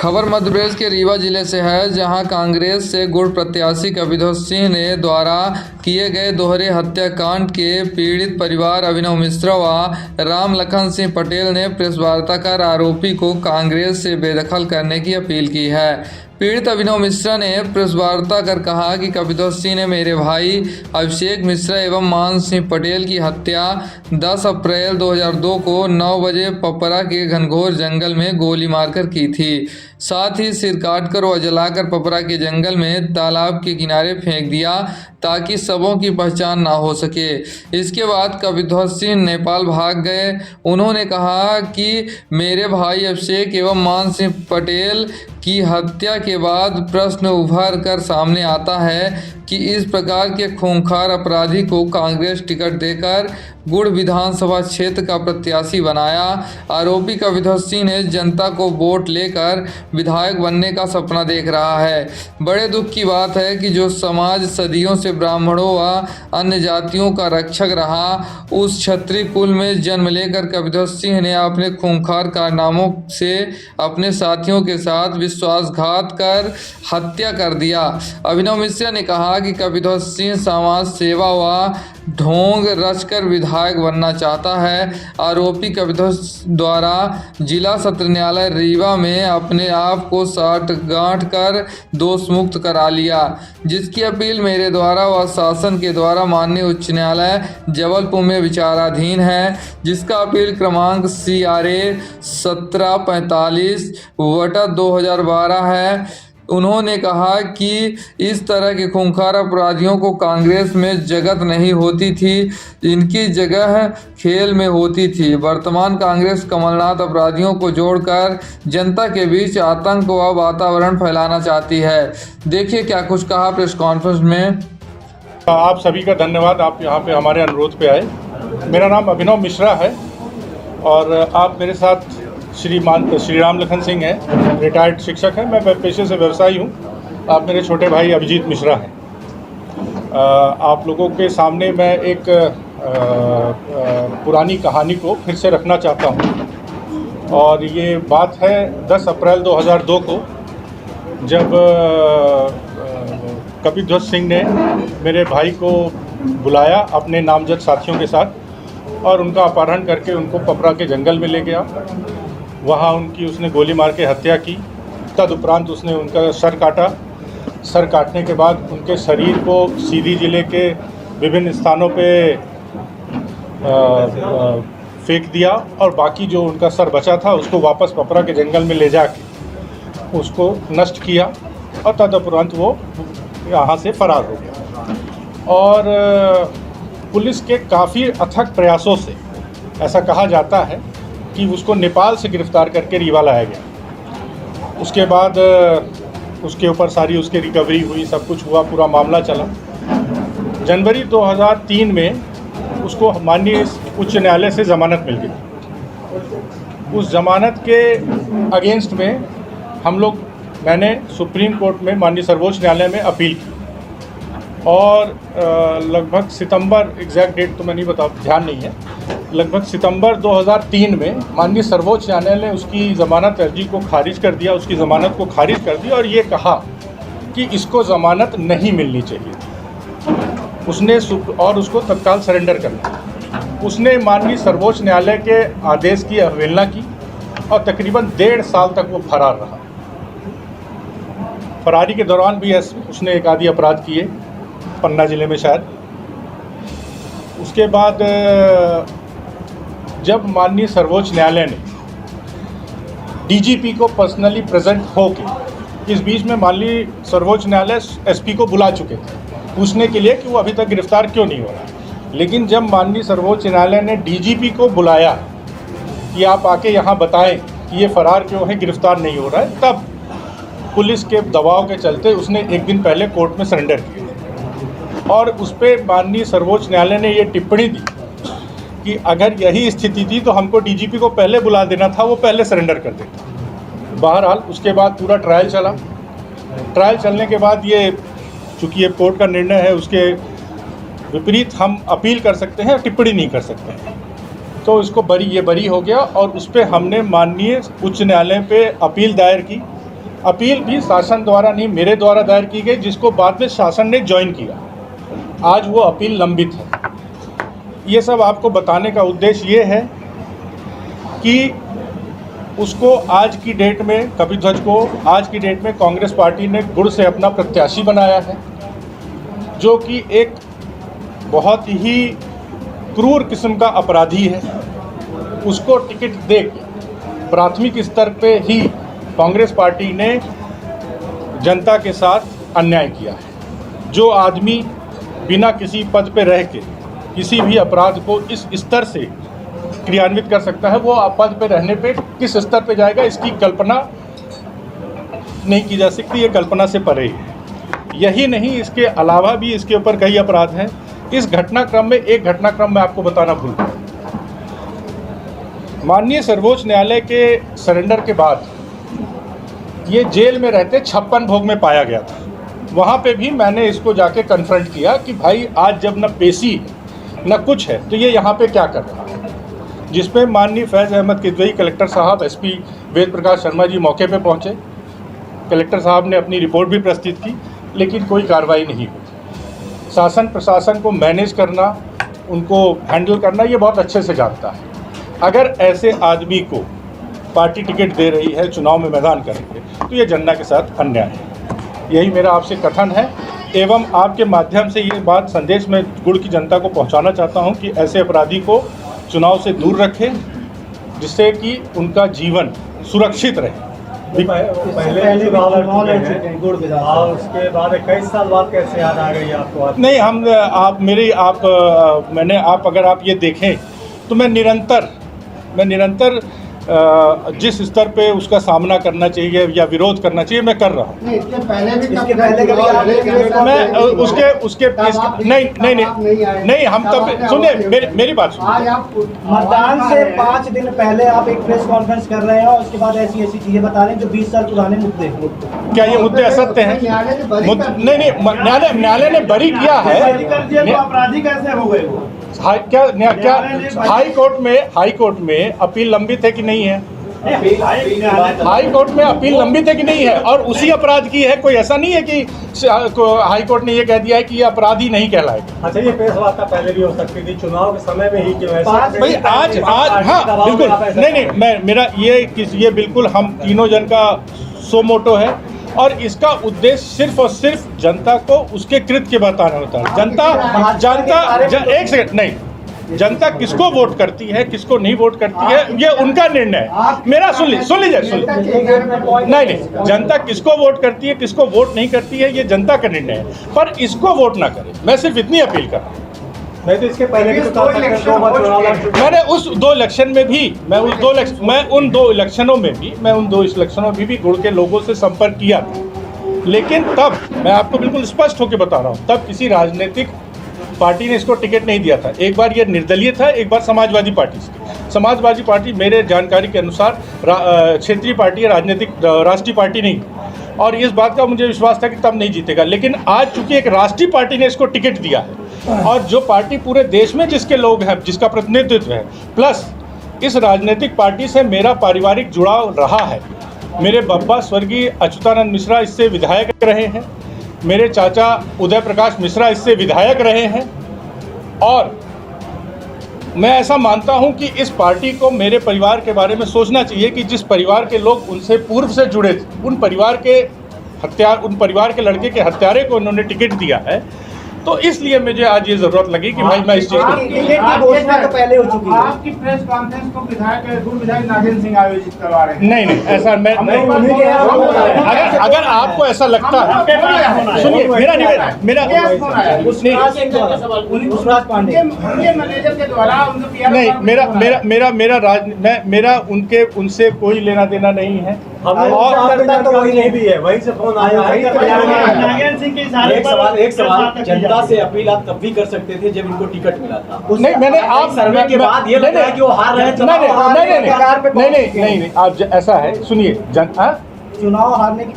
खबर मध्य प्रदेश के रीवा जिले से है, जहां कांग्रेस से गुड़ प्रत्याशी कपिध्वज सिंह ने द्वारा किए गए दोहरे हत्याकांड के पीड़ित परिवार अभिनव मिश्रा व राम लखन सिंह पटेल ने प्रेस वार्ता कर आरोपी को कांग्रेस से बेदखल करने की अपील की है। पीड़ित अभिनव मिश्रा ने प्रेस वार्ता कर कहा कि कपिध्वज सिंह ने मेरे भाई अभिषेक मिश्रा एवं मान सिंह पटेल की हत्या 10 अप्रैल 2002 को 9 बजे पपरा के घनघोर जंगल में गोली मारकर की थी। साथ ही सिर काटकर व जलाकर पपरा के जंगल में तालाब के किनारे फेंक दिया ताकि शवों की पहचान ना हो सके। इसके बाद कपिध्वज सिंह नेपाल भाग गए। उन्होंने कहा कि मेरे भाई अभिषेक एवं मान सिंह पटेल की हत्या के बाद प्रश्न उभर कर सामने आता है कि इस प्रकार के खूंखार अपराधी को कांग्रेस टिकट देकर गुड़ विधानसभा क्षेत्र का प्रत्याशी बनाया। आरोपी कपिध्वज सिंह ने जनता को वोट लेकर विधायक बनने का सपना देख रहा है। बड़े दुख की बात है कि जो समाज सदियों से ब्राह्मणों व अन्य जातियों का रक्षक रहा, उस क्षत्रिय कुल में जन्म लेकर कपिध्वज सिंह ने अपने खूंखार कारनामों से अपने साथियों के साथ विश्वासघात कर हत्या कर दिया। अभिनव मिश्रा ने कहा कि कपिध्वज सिंह समाज सेवा व ढोंग रचकर विधायक बनना चाहता है। आरोपी कपिध्वज द्वारा जिला सत्र न्यायालय रीवा में अपने आप को साठ-गांठ कर दोष मुक्त करा लिया, जिसकी अपील मेरे द्वारा व शासन के द्वारा माननीय उच्च न्यायालय जबलपुर में विचाराधीन है, जिसका अपील क्रमांक CRA 1745/2012 है। उन्होंने कहा कि इस तरह के खूंखार अपराधियों को कांग्रेस में जगत नहीं होती थी, इनकी जगह खेल में होती थी। वर्तमान कांग्रेस कमलनाथ अपराधियों को जोड़कर जनता के बीच आतंक व वातावरण फैलाना चाहती है। देखिए क्या कुछ कहा प्रेस कॉन्फ्रेंस में। आप सभी का धन्यवाद, आप यहाँ पे हमारे अनुरोध पे आए। मेरा नाम अभिनव मिश्रा है और आप मेरे साथ श्री राम लखन सिंह हैं, रिटायर्ड शिक्षक हैं। मैं पेशे से व्यवसायी हूँ। आप मेरे छोटे भाई अभिजीत मिश्रा हैं। आप लोगों के सामने मैं एक पुरानी कहानी को फिर से रखना चाहता हूँ और ये बात है 10 अप्रैल 2002 को, जब कपिध्वज सिंह ने मेरे भाई को बुलाया अपने नामजद साथियों के साथ और उनका अपहरण करके उनको पपरा के जंगल में ले गया। वहाँ उनकी उसने गोली मार के हत्या की। तदुपरांत उसने उनका सर काटा। सर काटने के बाद उनके शरीर को सीधी जिले के विभिन्न स्थानों पे फेंक दिया और बाकी जो उनका सर बचा था उसको वापस पपरा के जंगल में ले जाके उसको नष्ट किया और तदुपरांत वो यहाँ से फरार हो गया। और पुलिस के काफ़ी अथक प्रयासों से ऐसा कहा जाता है कि उसको नेपाल से गिरफ्तार करके रीवा लाया गया। उसके बाद उसके ऊपर सारी उसकी रिकवरी हुई, सब कुछ हुआ, पूरा मामला चला। जनवरी 2003 में उसको माननीय उच्च न्यायालय से ज़मानत मिल गई। उस ज़मानत के अगेंस्ट में मैंने सुप्रीम कोर्ट में माननीय सर्वोच्च न्यायालय में अपील की और लगभग सितंबर, एग्जैक्ट डेट तो मैं नहीं बता, ध्यान नहीं है, लगभग सितंबर 2003 में माननीय सर्वोच्च न्यायालय ने उसकी ज़मानत अर्जी को खारिज कर दिया, उसकी ज़मानत को खारिज कर दिया और ये कहा कि इसको ज़मानत नहीं मिलनी चाहिए। उसने और उसको तत्काल सरेंडर करना। उसने माननीय सर्वोच्च न्यायालय के आदेश की अवहेलना की और तकरीबन 1.5 साल तक वो फरार रहा। फरारी के दौरान भी उसने एक आदि अपराध किए, पन्ना ज़िले में शायद। उसके बाद जब माननीय सर्वोच्च न्यायालय ने DGP को पर्सनली प्रेजेंट होके, इस बीच में माननीय सर्वोच्च न्यायालय SP को बुला चुके थे पूछने के लिए कि वो अभी तक गिरफ्तार क्यों नहीं हो रहा। लेकिन जब माननीय सर्वोच्च न्यायालय ने DGP को बुलाया कि आप आके यहाँ बताएं कि ये फरार क्यों है, गिरफ्तार नहीं हो रहा है, तब पुलिस के दबाव के चलते उसने एक दिन पहले कोर्ट में सरेंडर किया और उस पर माननीय सर्वोच्च न्यायालय ने ये टिप्पणी दी कि अगर यही स्थिति थी तो हमको DGP को पहले बुला देना था, वो पहले सरेंडर कर देता। बहरहाल उसके बाद पूरा ट्रायल चला। ट्रायल चलने के बाद ये, चूँकि ये कोर्ट का निर्णय है, उसके विपरीत हम अपील कर सकते हैं, टिप्पणी नहीं कर सकते हैं, तो इसको बरी हो गया और उस पर हमने माननीय उच्च न्यायालय पे अपील दायर की अपील भी शासन द्वारा नहीं, मेरे द्वारा दायर की गई, जिसको बाद में शासन ने ज्वाइन किया। आज वो अपील लंबित है। ये सब आपको बताने का उद्देश्य ये है कि उसको आज की डेट में, कपिध्वज को आज की डेट में कांग्रेस पार्टी ने गुड़ से अपना प्रत्याशी बनाया है, जो कि एक बहुत ही क्रूर किस्म का अपराधी है। उसको टिकट दे के प्राथमिक स्तर पे ही कांग्रेस पार्टी ने जनता के साथ अन्याय किया है। जो आदमी बिना किसी पद पे रह के किसी भी अपराध को इस स्तर से क्रियान्वित कर सकता है, वो पद पे रहने पे किस स्तर पे जाएगा, इसकी कल्पना नहीं की जा सकती। ये कल्पना से परे है। यही नहीं, इसके अलावा भी इसके ऊपर कई अपराध हैं। इस घटनाक्रम में एक घटनाक्रम मैं आपको बताना भूल गया। माननीय सर्वोच्च न्यायालय के सरेंडर के बाद ये जेल में रहते 56 भोग में पाया गया था। वहाँ पे भी मैंने इसको जाके कन्फ्रंट किया कि भाई आज जब न पेशी न कुछ है तो ये यहाँ पे क्या कर रहा है, जिसमें माननीय फैज़ अहमद किदवई कलेक्टर साहब, एसपी वेद प्रकाश शर्मा जी मौके पे पहुँचे। कलेक्टर साहब ने अपनी रिपोर्ट भी प्रस्तुत की, लेकिन कोई कार्रवाई नहीं हुई। शासन प्रशासन को मैनेज करना, उनको हैंडल करना, ये बहुत अच्छे से जानता है। अगर ऐसे आदमी को पार्टी टिकट दे रही है, चुनाव में मैदान करेंगे, तो ये जनता के साथ अन्याय है। यही मेरा आपसे कथन है, एवं आपके माध्यम से ये बात संदेश में गुड़ की जनता को पहुंचाना चाहता हूं कि ऐसे अपराधी को चुनाव से दूर रखें, जिससे कि उनका जीवन सुरक्षित रहे। पहले और उसके बाद 21 साल बाद कैसे याद आ गई आपको? नहीं, हम अगर आप ये देखें तो मैं निरंतर जिस स्तर पे उसका सामना करना चाहिए या विरोध करना चाहिए मैं कर रहा हूँ। नहीं, इसके पहले मैं उसके नहीं, हम तब सुनिए, मेरी बात सुनिए। मतदान से 5 दिन पहले आप एक प्रेस कॉन्फ्रेंस कर रहे हैं और उसके बाद ऐसी चीजें बता रहे हैं जो 20 साल पुराने मुद्दे हैं। क्या ये मुद्दे असत्य हैं? नहीं, न्यायालय ने बरी किया है। अपराधी कैसे हो गए वो? क्या हाई कोर्ट में अपील लंबित है कि नहीं है? हाई कोर्ट में अपील लंबित है कि नहीं है? और उसी अपराध की है। कोई ऐसा नहीं है कि हाई कोर्ट ने ये कह दिया है कि ये अपराधी नहीं कहलाएगा। अच्छा, ये प्रेस वार्ता पहले भी हो सकती थी, चुनाव के समय में ही क्यों ऐसा? भाई आज हाँ बिल्कुल नहीं, मेरा ये बिल्कुल हम तीनों जन का सो मोटो है, और इसका उद्देश्य सिर्फ और सिर्फ जनता को उसके कृत्य बताना होता है। एक सेकंड, नहीं, जनता किसको वोट करती है, किसको नहीं वोट करती है, ये उनका निर्णय है। मेरा सुन लीजिए। नहीं, जनता किसको वोट करती है, किसको वोट नहीं करती है, ये जनता का निर्णय है, पर इसको वोट ना करे। मैं सिर्फ इतनी अपील कर रहा हूँ। नहीं तो इसके पहले भी मैंने उस दो इलेक्शन में भी मैं उन दो इलेक्शनों में भी गुड़ के लोगों से संपर्क किया था। लेकिन तब मैं आपको बिल्कुल स्पष्ट होकर बता रहा हूँ, तब किसी राजनीतिक पार्टी ने इसको टिकट नहीं दिया था। एक बार ये निर्दलीय था, एक बार समाजवादी पार्टी से। समाजवादी पार्टी मेरे जानकारी के अनुसार क्षेत्रीय पार्टी है, राष्ट्रीय पार्टी नहीं। और इस बात का मुझे विश्वास था कि तब नहीं जीतेगा। लेकिन आज चूंकि एक राष्ट्रीय पार्टी ने इसको टिकट दिया है, और जो पार्टी पूरे देश में जिसके लोग हैं, जिसका प्रतिनिधित्व है, प्लस इस राजनीतिक पार्टी से मेरा पारिवारिक जुड़ाव रहा है। मेरे बब्बा स्वर्गीय अच्युतानंद मिश्रा इससे विधायक रहे हैं, मेरे चाचा उदय प्रकाश मिश्रा इससे विधायक रहे हैं, और मैं ऐसा मानता हूं कि इस पार्टी को मेरे परिवार के बारे में सोचना चाहिए कि जिस परिवार के लोग उनसे पूर्व से जुड़े थे, उन परिवार के लड़के के हत्यारे को उन्होंने टिकट दिया है। तो इसलिए मुझे आज ये जरूरत लगी कि भाई मैं इस चीज को घोषणा तो पहले हो चुकी है। आपकी प्रेस कॉन्फ्रेंस को विधायक नागेंद्र सिंह आयोजित करवा रहे हैं। नहीं, ऐसा मैं अगर आपको ऐसा लगता है, सुनिए, मेरा उनसे कोई लेना देना नहीं है। तो वही नहीं भी है, वहीं से फोन आया नागेंद्र सिंह के इशारे पर। जनता से अपील आप तब भी कर सकते थे जब इनको टिकट मिला था। नहीं, मैंने आप सर्वे के बाद ये लगा कि वो हार रहे हैं। नहीं, आप ऐसा है, सुनिए, चुनाव हारने की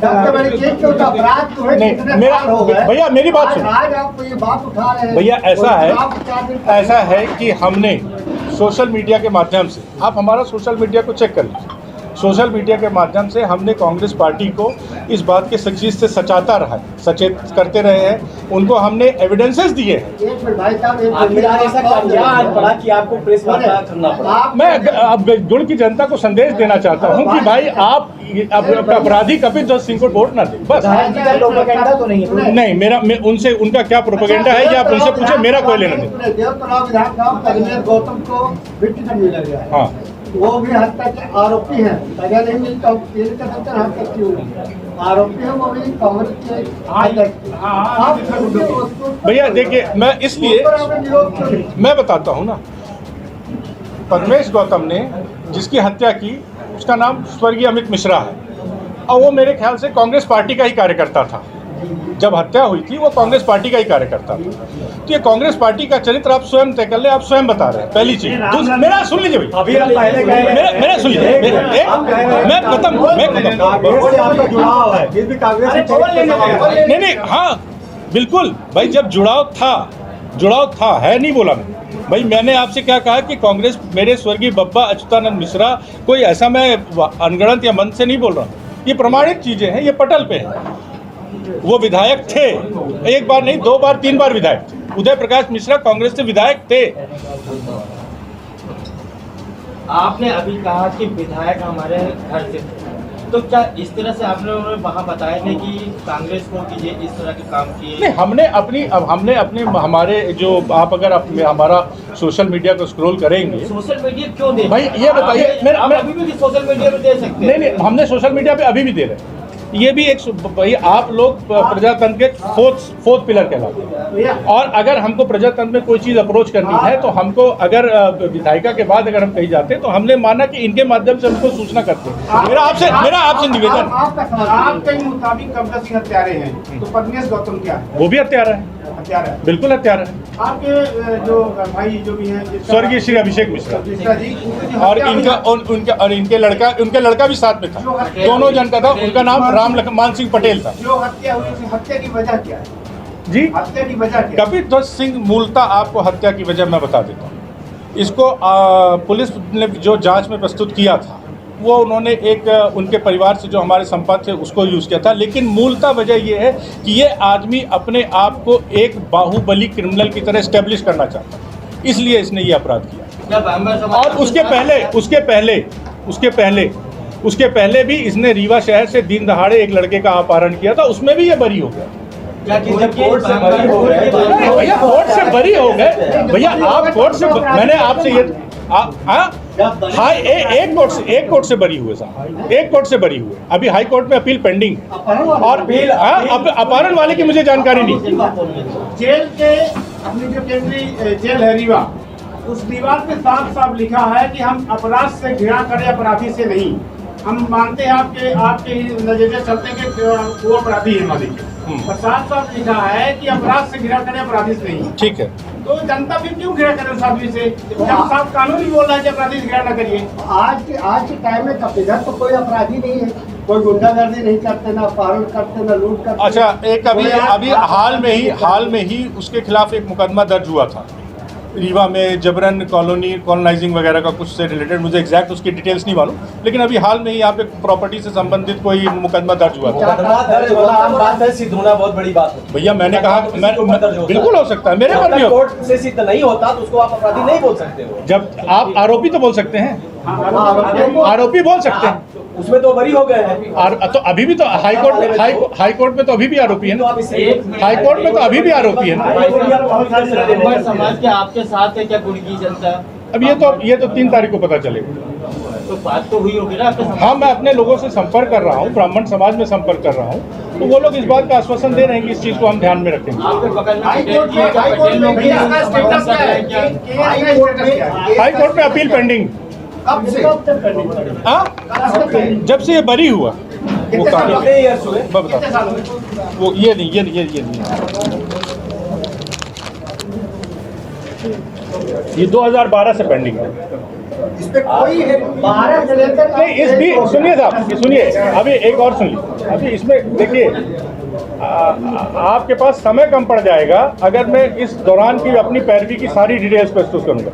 नहीं, मेरा भैया मेरी बात सुनिए। आज आप ये बात उठा रहे हैं भैया, ऐसा है कि हमने सोशल मीडिया के माध्यम से, आप हमारा सोशल मीडिया को चेक कर लीजिए, सोशल मीडिया के माध्यम से हमने कांग्रेस पार्टी को इस बात के चीज़ से सचेत करते रहे हैं। उनको हमने एविडेंसेस दिए हैं। आखिर ऐसा क्या पड़ा कि आपको प्रेस वार्ता करना पड़ा? मैं अब गुड़ की जनता को संदेश देना चाहता हूं कि भाई आप अपराधी कपिल ध्वज सिंह को वोट ना दें, बस। प्रोपेगेंडा तो नहीं है? नहीं, उनसे उनका क्या प्रोपेगेंडा है, या आप उनसे पूछे, मेरा कोई लेना नहीं। गौतम को भी टिकट मिल गया है। हाँ, वो भी हत्या के आरोपी हैं। सजा नहीं मिली तो जेल का सत्तर हत्या की हुई आरोपी है, वो भी कांग्रेस के। भैया देखिए, मैं इसलिए मैं बताता हूँ ना, परमेश गौतम ने जिसकी हत्या की उसका नाम स्वर्गीय अमित मिश्रा है, और वो मेरे ख्याल से कांग्रेस पार्टी का ही कार्यकर्ता था। जब हत्या हुई थी वो कांग्रेस पार्टी का ही कार्यकर्ता था। तो ये कांग्रेस पार्टी का चरित्र आप स्वयं तय कर ले, आप स्वयं बता रहे हैं। पहली चीज मेरा सुन लीजिए भाई, अभी आप पहले गए, मेरा सुन लीजिए, मैं खत्म नहीं, हाँ बिल्कुल भाई, जब जुड़ाव था है, नहीं बोला मैं भाई। मैंने आपसे क्या कहा कि कांग्रेस, मेरे स्वर्गीय बब्बा अच्युतानंद मिश्रा, कोई ऐसा मैं अनगढ़ंत या मन से नहीं बोल रहा हूँ, ये प्रमाणित चीजें हैं, ये पटल पे है। वो विधायक थे, एक बार नहीं, 2 बार 3 बार विधायक थे। उदय प्रकाश मिश्रा कांग्रेस से विधायक थे। आपने अभी कहा कि विधायक हमारे घर से थे, तो क्या इस तरह से आप लोगों ने वहाँ बताया था कि कांग्रेस को कि ये इस तरह के काम किए? नहीं, हमने अपने हमारे जो, आप अगर हमारा सोशल मीडिया को स्क्रॉल करेंगे। सोशल मीडिया क्यों दे भाई ये बताइए, मैं अभी भी सोशल मीडिया पे दे सकते हैं? नहीं, हमने सोशल मीडिया पे अभी भी दे रहे हैं। ये भी एक भाई, आप लोग प्रजातंत्र के फोर्थ पिलर कहलाते हैं, और अगर हमको प्रजातंत्र में कोई चीज़ अप्रोच करनी है तो हमको, अगर विधायिका के बाद अगर हम कहीं जाते हैं तो हमने माना कि इनके माध्यम से हमको सूचना करते हैं। मेरा आपसे निवेदन, आपके मुताबिक कपिल सिंह हत्यारे हैं, तो परमेश गौतम क्या है? वो भी हत्यारा है, बिल्कुल हत्यारा है। आपके जो भाई जो भी हैं, स्वर्गीय श्री अभिषेक मिश्रा जी, और इनके लड़का भी साथ में था, दोनों जन का था। उनका नाम मान सिंह पटेल था। जो हत्या हुई थी, हत्या की वजह क्या है जी? हत्या की वजह क्या? कपिल ध्वज सिंह मूलतः, आपको हत्या की वजह मैं बता देता हूँ। इसको पुलिस ने जो जांच में प्रस्तुत किया था, वो उन्होंने एक उनके परिवार से जो हमारे संपर्क थे उसको यूज़ किया था, लेकिन मूलतः वजह ये है कि ये आदमी अपने आप को एक बाहुबली क्रिमिनल की तरह एस्टेब्लिश करना चाहता है, इसलिए इसने ये अपराध किया। और उसके पहले भी इसने रीवा शहर से दिन दहाड़े एक लड़के का अपहरण किया था, उसमें भी ये बरी हो गया। कोर्ट से बरी हो गए? भैया कोर्ट से बरी हो गए भैया, आप कोर्ट से, मैंने आपसे ये हाँ, एक कोर्ट से बरी हुए साहब, एक कोर्ट से बरी हुए। अभी हाई कोर्ट में अपील पेंडिंग, और अपहरण वाले की मुझे जानकारी नहीं। जेल के, अपनी जो केंद्रीय जेल है रीवा, उस दीवार पे साफ साफ लिखा है कि हम अपराध से घृणा करें, अपराधी से नहीं। हम मानते हैं आपके नजरिए चलते हैं कि वो अपराधी है मालिक, और साफ साफ लिखा है कि अपराध से घृणा करें, अपराधी से नहीं। ठीक है, तो जनता फिर क्यों घृणा करे उस आदमी से, जब साफ कानून ही बोल रहा है कि अपराधी से घृणा न करिए? आज के टाइम में कपिल तो कोई अपराधी नहीं है, कोई गुंडागर्दी नहीं करते, ना अपहरण करते, ना लूट करते। अच्छा, एक अभी हाल में ही उसके खिलाफ एक मुकदमा दर्ज हुआ था रीवा में, जबरन कॉलोनाइजिंग वगैरह का कुछ से रिलेटेड, मुझे एग्जैक्ट उसकी डिटेल्स नहीं मालूम, लेकिन अभी हाल में ही यहाँ पे प्रॉपर्टी से संबंधित कोई मुकदमा दर्ज हुआ था। बात है, सिद्ध होना बहुत बड़ी बात है भैया। मैंने कहा बिल्कुल हो सकता है, मेरे पर भी कोर्ट से सिद्ध नहीं होता तो उसको आप अपराधी नहीं बोल सकते हो। जब आप आरोपी तो बोल सकते हैं, आरोपी बोल सकते हैं, उसमें तो बरी हो गए हैं। तो अभी भी तो हाई कोर्ट में तो अभी भी आरोपी है ना, हाई कोर्ट में तो अभी भी आरोपी है ना। समाज के आपके साथ है क्या गुड़ की जनता? अब ये तो 3 तारीख को पता चलेगा। तो बात तो हुई होगी ना आपके समाज? हाँ, मैं अपने लोगों से संपर्क कर रहा हूँ, ब्राह्मण समाज में संपर्क कर रहा हूँ, तो वो लोग इस बात का आश्वासन दे रहे हैं कि इस चीज़ को हम ध्यान में रखेंगे। आपके बगल में हाई कोर्ट में अपील पेंडिंग। जब से ये बरी हुआ वो बता, वो ये नहीं, ये 2012 से पेंडिंग है। इस पे कोई 12 से लेकर नहीं, इस भी सुनिए साहब, सुनिए, अभी एक और सुन लीजिए। अभी इसमें देखिए, आपके पास समय कम पड़ जाएगा अगर मैं इस दौरान की अपनी पैरवी की सारी डिटेल्स प्रस्तुत करूंगा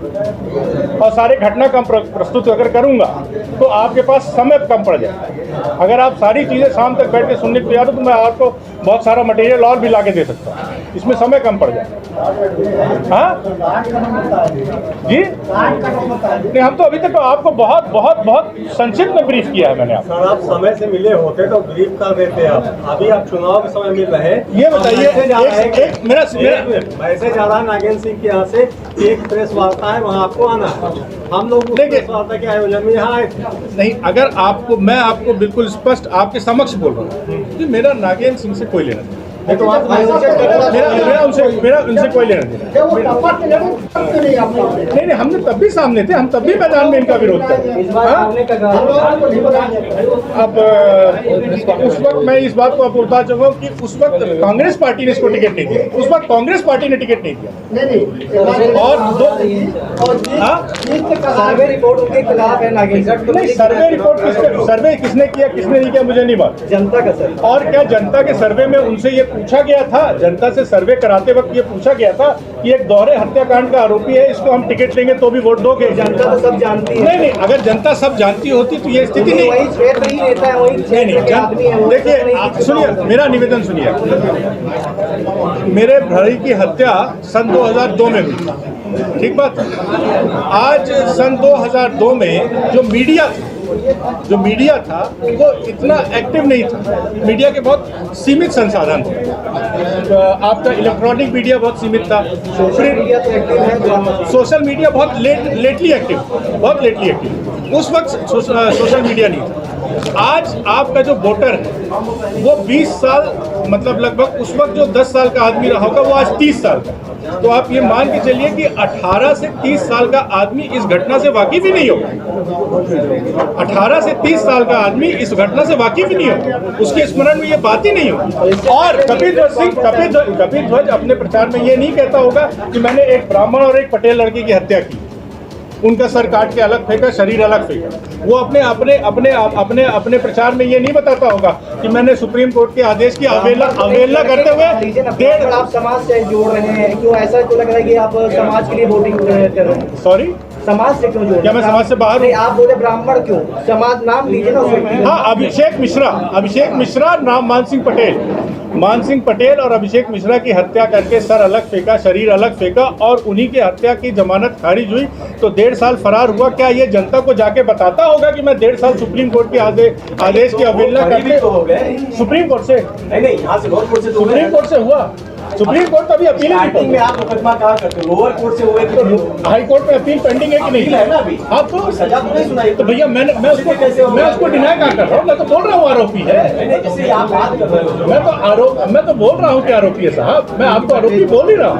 और सारे घटनाक्रम प्रस्तुत अगर करूंगा तो आपके पास समय कम पड़ जाएगा। अगर आप सारी चीज़ें शाम तक बैठ के सुनने को तैयार हो तो मैं आपको बहुत सारा मटेरियल और भी ला के दे सकता हूँ, इसमें समय कम पड़ जाएगा। हाँ जी नहीं, हम तो अभी तक तो आपको बहुत बहुत बहुत संक्षिप्त में ब्रीफ किया है मैंने आपको। सर आप समय से मिले होते तो ब्रीफ कर देते आप, अभी आप चुनाव के समय मिल रहे हैं। ये बताइए मैसेज आ रहा है नागेंद्र सिंह के यहाँ से, एक प्रेस वार्ता है वहाँ आपको आना है। हम लोग उस प्रेस वार्ता के आयोजन में यहाँ आए नहीं, अगर आपको मैं आपको बिल्कुल स्पष्ट आपके समक्ष बोल रहा हूँ कि मेरा नागेंद्र सिंह से कोई लेना नहीं, मेरा उनसे कोई लेना नहीं, हमने तब भी सामने थे, हम तब भी मैदान में इनका विरोध कर। अब उस वक्त मैं इस बात को आप बोलता चाहूँगा कि उस वक्त कांग्रेस पार्टी ने इसको टिकट नहीं दिया, उस वक्त कांग्रेस पार्टी ने टिकट नहीं दिया। और सर्वे रिपोर्ट उनके खिलाफ है नागेंद्र। नहीं, सर्वे किसने किया किसने नहीं किया मुझे नहीं मालूम। जनता का सर, और क्या जनता के सर्वे में उनसे ये पूछा गया था, जनता से सर्वे कराते वक्त ये पूछा गया था कि एक दोहरे हत्याकांड का आरोपी है, इसको हम टिकट लेंगे तो भी वोट दोगे? जनता तो सब जानती है। नहीं, अगर जनता सब जानती होती तो ये स्थिति नहीं। वही क्षेत्र ही रहता है, वही देखिए सुनिए, मेरा निवेदन सुनिए। मेरे भाई की हत्या सन 2002 में हुई, ठीक बात। आज सन 2002 में जो मीडिया था वो इतना एक्टिव नहीं था, मीडिया के बहुत सीमित संसाधन थे, आपका इलेक्ट्रॉनिक मीडिया बहुत सीमित था, सोशल मीडिया बहुत लेटली एक्टिव, उस वक्त सोशल मीडिया नहीं था। आज आपका जो वोटर है वो 20 साल मतलब लगभग उस वक्त जो 10 साल का आदमी रहा होगा वो आज 30 साल का, तो आप ये मान के चलिए कि 18 से 30 साल का आदमी इस घटना से वाकिफ ही नहीं होगा। 18 से 30 साल का आदमी इस घटना से वाकिफ ही नहीं होगा, उसके स्मरण में ये बात ही नहीं होगी। और कपिल ध्वज अपने प्रचार में ये नहीं कहता होगा कि मैंने एक ब्राह्मण और एक पटेल लड़के की हत्या की, उनका सर काट के अलग फेंका, शरीर अलग फेंका। वो अपने प्रचार में ये नहीं बताता होगा कि मैंने सुप्रीम कोर्ट के आदेश की अवहेलना करते हुए आप समाज से जोड़ रहे हैं, क्यों ऐसा क्यों लग रहा है कि आप समाज के लिए वोटिंग कर रहे हैं? सॉरी, समाज से क्यों जोड़? क्या मैं समाज से बाहर हूँ? आप बोले ब्राह्मण क्यों? समाज नाम लीजिए ना उस व्यक्ति का। हाँ, अभिषेक मिश्रा नाम मान सिंह पटेल और अभिषेक मिश्रा की हत्या करके सर अलग फेंका, शरीर अलग फेंका और उन्हीं की हत्या की जमानत खारिज हुई तो 1.5 साल फरार हुआ। क्या ये जनता को जाके बताता होगा कि मैं 1.5 साल सुप्रीम कोर्ट के आदेश की अवहेलना करके सुप्रीम कोर्ट से यहाँ से सुप्रीम कोर्ट से हुआ? सुप्रीम कोर्ट तो अभी अपील में आप मुकदमा कहाँ करते हो? लोअर कोर्ट से हुए कि हाई कोर्ट में अपील पेंडिंग है कि नहीं है ना अभी? आप तो सजा तो नहीं सुनाई। तो भैया मैं उसको डिनाई कहाँ कर रहा हूँ? मैं तो बोल रहा हूँ आरोपी है। जैसे आप बात कर रहे हो, मैं तो बोल रहा हूँ कि आरोपी है साहब, मैं आपको आरोपी बोल ही रहा हूँ।